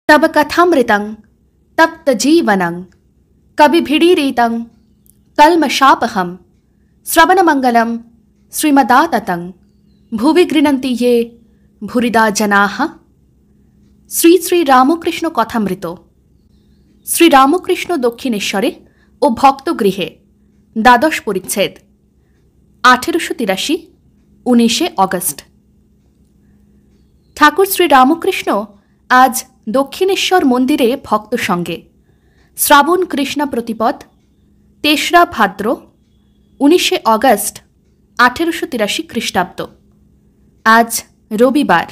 तब कथामृतं तप्त जीवनं कविभिडीरितं कल्मषापहं श्रवणमंगलं श्रीमदाततं भुवि गृह्णन्ति ये भूरिदा जनाः। শ্রী শ্রী রামকৃষ্ণ কথামৃত। শ্রী রামকৃষ্ণ দক্ষিণেশ্বরে ও ভক্তগৃহে দ্বাদশ পরিচ্ছেদ 1883 19 অগস্ট। ঠাকুর শ্রী রামকৃষ্ণ আজ দক্ষিণেশ্বর মন্দিরে ভক্ত সঙ্গে শ্রাবণ কৃষ্ণা প্রতিপদ 3রা ভাদ্র 19 অগস্ট 1883 খ্রিস্টাব্দ। আজ রবিবার।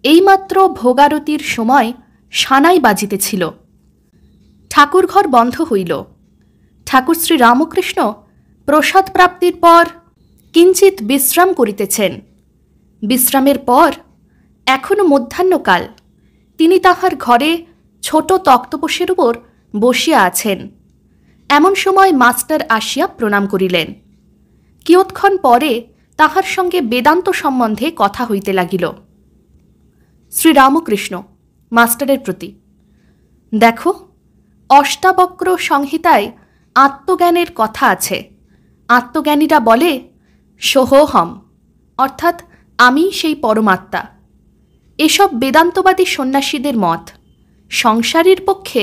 এইমাত্র ভোগারতির সময় সানাই বাজিতেছিল। ঠাকুরঘর বন্ধ হইল। ঠাকুর শ্রী রামকৃষ্ণ প্রসাদ প্রাপ্তির পর কিঞ্চিত বিশ্রাম করিতেছেন। বিশ্রামের পর এখনো মধ্যাহ্নকাল তিনি তাহার ঘরে ছোট তক্তপোষের উপর বসিয়া আছেন। এমন সময় মাস্টার আসিয়া প্রণাম করিলেন। কিয়ৎক্ষণ পরে তাহার সঙ্গে বেদান্ত সম্বন্ধে কথা হইতে লাগিল। শ্রী রামকৃষ্ণ মাস্টারের প্রতি: দেখো, অষ্টাবক্র সংহিতায় আত্মজ্ঞানের কথা আছে। আত্মজ্ঞানীরা বলে সোহোহম, অর্থাৎ আমি সেই পরমাত্মা। এসব বেদান্তবাদী সন্ন্যাসীদের মত। সংসারীর পক্ষে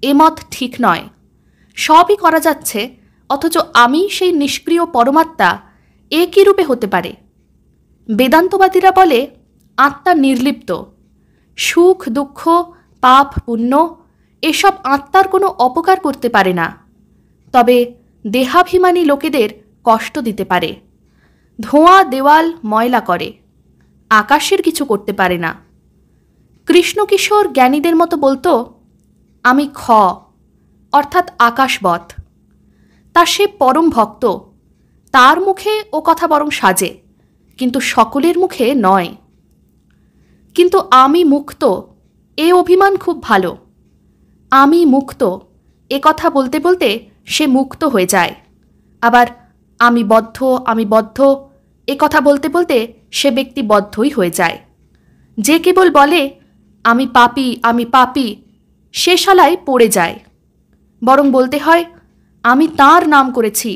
এ মত ঠিক নয়। সবই করা যাচ্ছে, অথচ আমি সেই নিষ্ক্রিয় পরমাত্মা এ কী রূপে হতে পারে? বেদান্তবাদীরা বলে আত্মা নির্লিপ্ত। সুখ দুঃখ পাপ পুণ্য এসব আত্মার কোনো অপকার করতে পারে না, তবে দেহাভিমানী লোকেদের কষ্ট দিতে পারে। ধোঁয়া দেওয়াল ময়লা করে, আকাশের কিছু করতে পারে না। কৃষ্ণকিশোর জ্ঞানীদের মতো বলতো আমি খ, অর্থাৎ আকাশবৎ। তা সে পরম ভক্ত, তার মুখে ও কথা বরং সাজে, কিন্তু সকলের মুখে নয়। কিন্তু আমি মুক্ত, এ অভিমান খুব ভালো। আমি মুক্ত এ কথা বলতে বলতে সে মুক্ত হয়ে যায়। আবার আমি বদ্ধ এ কথা বলতে বলতে সে ব্যক্তি বদ্ধই হয়ে যায়। যে কেবল বলে আমি পাপী সে শালায় পড়ে যায়। বরং বলতে হয় আমি তাঁর নাম করেছি,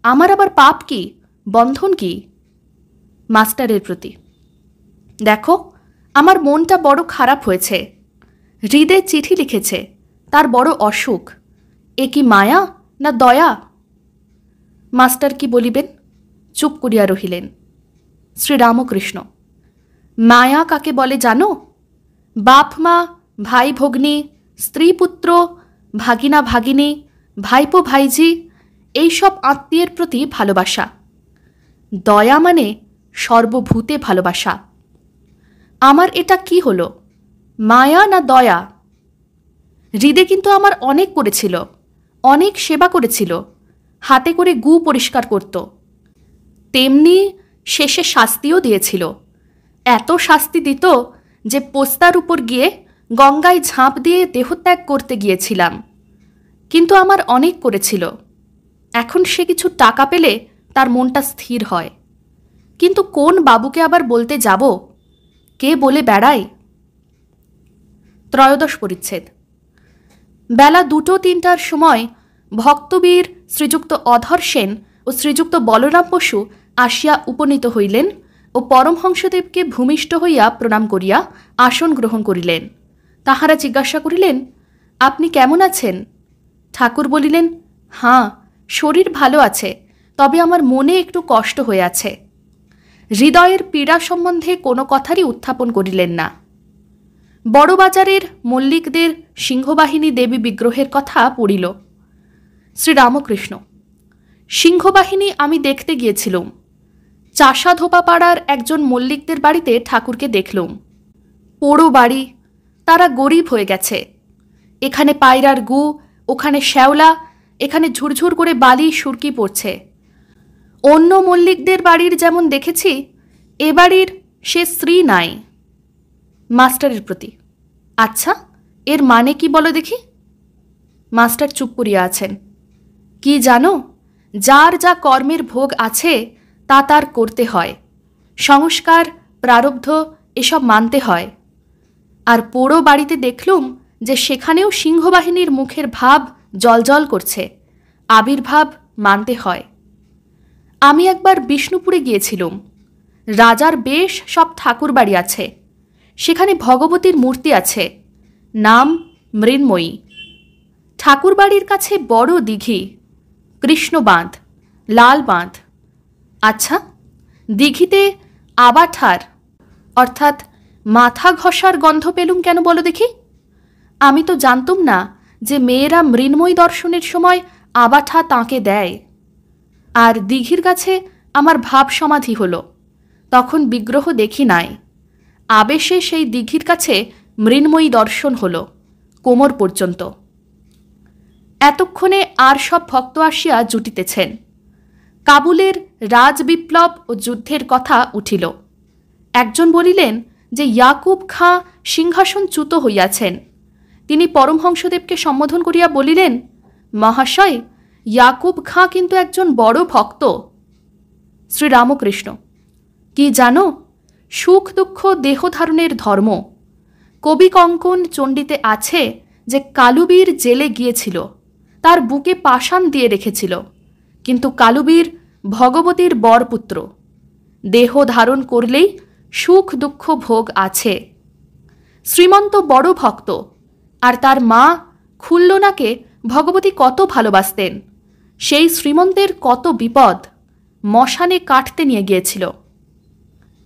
আমার আবার পাপ কি, বন্ধন কি? মাস্টারের প্রতি: দেখো, আমার মনটা বড় খারাপ হয়েছে। হৃদে চিঠি লিখেছে, তার বড় অসুখ। এ কি মায়া না দয়া? মাস্টার কি বলিবেন? চুপ করিয়া রহিলেন। শ্রী রামকৃষ্ণ: মায়া কাকে বলে জানো? বাপ মা, ভাই ভগ্নী, স্ত্রী পুত্র, ভাগিনা ভাগিনী, ভাইপো ভাইজি এইসব আত্মীয়ের প্রতি ভালোবাসা। দয়া মানে সর্বভূতে ভালোবাসা। আমার এটা কি হলো, মায়া না দয়া? হৃদে কিন্তু আমার অনেক করেছিল, অনেক সেবা করেছিল, হাতে করে গু পরিষ্কার করত। তেমনি শেষে শাস্তিও দিয়েছিল। এত শাস্তি দিত যে পোস্তার উপর গিয়ে গঙ্গায় ঝাঁপ দিয়ে দেহত্যাগ করতে গিয়েছিলাম। কিন্তু আমার অনেক করেছিল। এখন সে কিছু টাকা পেলে তার মনটা স্থির হয়। কিন্তু কোন বাবুকে আবার বলতে যাব? কে বলে বেড়ায়? ত্রয়োদশ পরিচ্ছেদ। বেলা 2-3টার সময় ভক্তবীর শ্রীযুক্ত অধর সেন ও শ্রীযুক্ত বলরাম বসু আসিয়া উপনীত হইলেন ও পরমহংসদেবকে ভূমিষ্ঠ হইয়া প্রণাম করিয়া আসন গ্রহণ করিলেন। তাহারা জিজ্ঞাসা করিলেন, আপনি কেমন আছেন? ঠাকুর বলিলেন, হাঁ, শরীর ভালো আছে, তবে আমার মনে একটু কষ্ট হয়ে আছে। হৃদয়ের পীড়া সম্বন্ধে কোনো কথারই উত্থাপন করিলেন না। বড়বাজারের মল্লিকদের সিংহবাহিনী দেবী বিগ্রহের কথা পড়িল। শ্রী রামকৃষ্ণ: সিংহবাহিনী আমি দেখতে গিয়েছিলুম। চাষাধোপা পাড়ার একজন মল্লিকদের বাড়িতে ঠাকুরকে দেখলুম। পোড়ো বাড়ি, তারা গরিব হয়ে গেছে। এখানে পায়রার গু, ওখানে শ্যাওলা, এখানে ঝুরঝুর করে বালি সুরকি পড়ছে। অন্য মল্লিকদের বাড়ির যেমন দেখেছি, এ বাড়ির সে স্ত্রী নাই। মাস্টারের প্রতি: আচ্ছা, এর মানে কি বলো দেখি? মাস্টার চুপ করিয়া আছেন। কি জানো, যার যা কর্মের ভোগ আছে তা তার করতে হয়। সংস্কার প্রারব্ধ এসব মানতে হয়। আর পোড়ো বাড়িতে দেখলুম যে সেখানেও সিংহবাহিনীর মুখের ভাব জলজল করছে। আবির্ভাব মানতে হয়। আমি একবার বিষ্ণুপুরে গিয়েছিলুম। রাজার বেশ সব ঠাকুর বাড়ি আছে। সেখানে ভগবতীর মূর্তি আছে, নাম মৃন্ময়ী। ঠাকুর বাড়ির কাছে বড় দিঘি, কৃষ্ণ বাঁধ, লাল বাঁধ। আচ্ছা, দিঘিতে আবাঠার অর্থাৎ মাথা ঘষার গন্ধ পেলুম কেন বলো দেখি? আমি তো জানতুম না যে মেয়েরা মৃন্ময়ী দর্শনের সময় আবাঠা তাঁকে দেয়। আর দিঘির কাছে আমার ভাব সমাধি হলো। তখন বিগ্রহ দেখি নাই। আবেশে সেই দিঘির কাছে মৃন্ময়ী দর্শন হলো কোমর পর্যন্ত। এতক্ষণে আর সব ভক্ত আসিয়া জুটিতেছেন। কাবুলের রাজবিপ্লব ও যুদ্ধের কথা উঠিল। একজন বলিলেন যে ইয়াকুব খাঁ সিংহাসনচ্যুত হইয়াছেন। তিনি পরমহংসদেবকে সম্বোধন করিয়া বলিলেন, মহাশয়, ইয়াকুব খাঁ কিন্তু একজন বড় ভক্ত। শ্রীরামকৃষ্ণ, কি জানো, সুখ দুঃখ দেহধারণের ধর্ম। কবি কঙ্কন চণ্ডীতে আছে যে কালুবীর জেলে গিয়েছিল, তার বুকে পাষাণ দিয়ে রেখেছিল, কিন্তু কালুবীর ভগবতীর বরপুত্র। দেহ ধারণ করলেই সুখ দুঃখ ভোগ আছে। শ্রীমন্ত বড় ভক্ত, আর তার মা খুল্লনাকে ভগবতী কত ভালোবাসতেন। সেই শ্রীমন্তের কত বিপদ, মশানে কাটতে নিয়ে গিয়েছিল।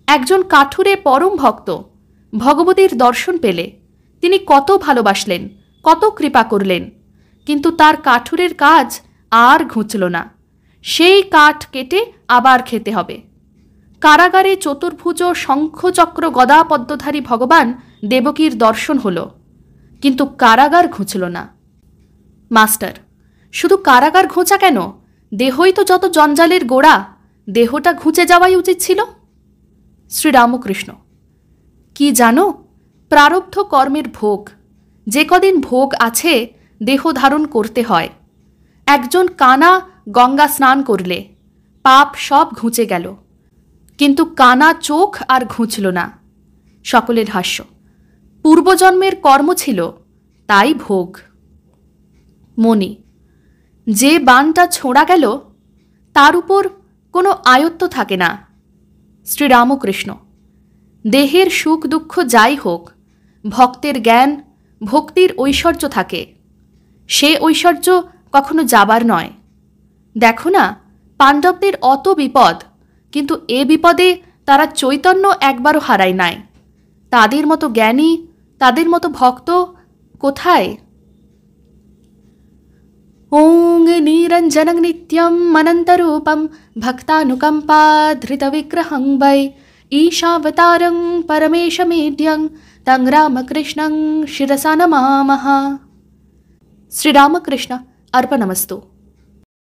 একজন কাঠুরে পরম ভক্ত ভগবতীর দর্শন পেলে তিনি কত ভালোবাসলেন, কত কৃপা করলেন, কিন্তু তার কাঠুরের কাজ আর ঘুচল না। সেই কাঠ কেটে আবার খেতে হবে। কারাগারে চতুর্ভুজ শঙ্খচক্র গদা পদ্মধারী ভগবান দেবকীর দর্শন হল, কিন্তু কারাগার ঘুচল না। মাস্টার, শুধু কারাগার ঘোঁচা কেন? দেহই তো যত জঞ্জালের গোড়া, দেহটা ঘুচে যাওয়াই উচিত ছিল। শ্রীরামকৃষ্ণ, কি জানো, প্রারব্ধ কর্মের ভোগ, যে কদিন ভোগ আছে দেহ ধারণ করতে হয়। একজন কানা গঙ্গা স্নান করলে পাপ সব ঘুচে গেল, কিন্তু কানা চোখ আর ঘুচল না। সকলের হাস্য। পূর্বজন্মের কর্ম ছিল, তাই ভোগ। মনি, যে বানটা ছোঁড়া গেল তার উপর কোনো আয়ত্ত থাকে না। শ্রীরামকৃষ্ণ, দেহের সুখ দুঃখ যাই হোক, ভক্তের জ্ঞান ভক্তির ঐশ্বর্য থাকে। সে ঐশ্বর্য কখনো যাবার নয়। দেখো না, পাণ্ডবদের অত বিপদ, কিন্তু এ বিপদে তারা চৈতন্য একবারও হারায় নাই। তাদের মতো জ্ঞানী, তাদের মতো ভক্ত কোথায়? ওং নিরঞ্জনং নিত্যম অনন্তরূপম ভক্তানুকম্পাধৃতবিগ্রহং বৈ ঈশাবতারং পরমেশমেদ্যং তং রামকৃষ্ণং শিরসা নমামঃ। শ্রীরামকৃষ্ণ अर्पणमस्तु।